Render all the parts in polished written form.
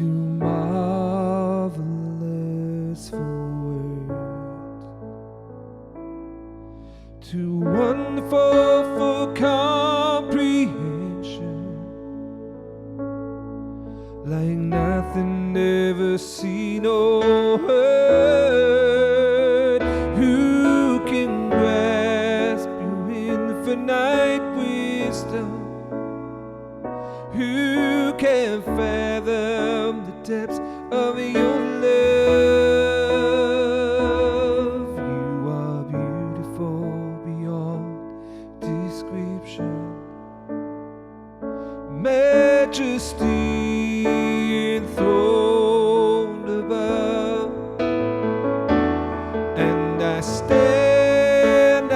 too marvelous for words, too wonderful for comprehension, like nothing ever seen or heard. Who can grasp your infinite wisdom? Who can fathom the depths of your love? You are beautiful beyond description, majesty enthroned above. And I stand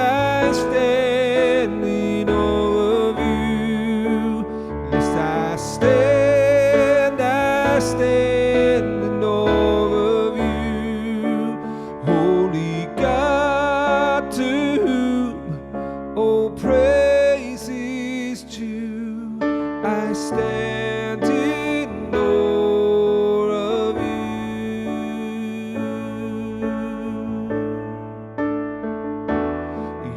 in awe of you. Yes, I stand in awe of you. Holy God, to whom all praise is due, I stand in awe of you.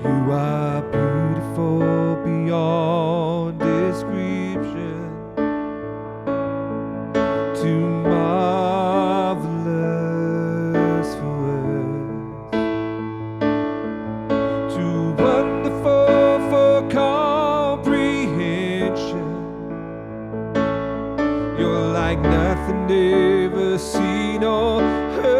You are beautiful beyond description, too marvelous for words, too wonderful for comprehension. You're like nothing ever seen or heard.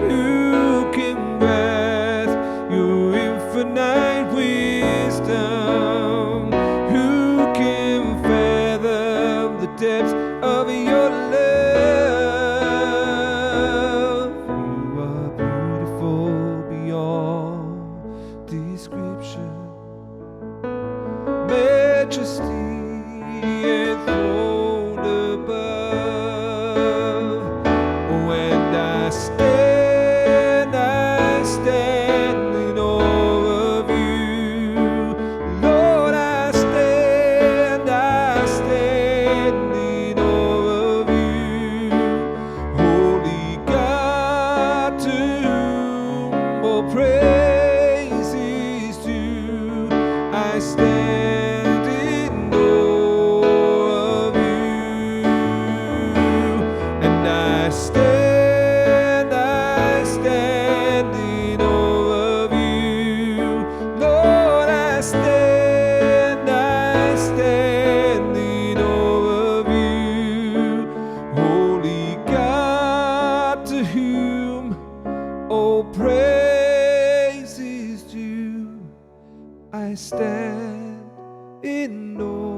Who can grasp your infinite wisdom? Who can fathom the depths of your love? You are beautiful beyond description, majesty enthroned above. Oh, and I stand in awe of you. Lord, I stand in awe of you. Holy God, to whom all praise is due, I stand in awe of you. And I stand in awe of you. Lord, I stand in awe of you. Holy God, to whom all praise is due, I stand in awe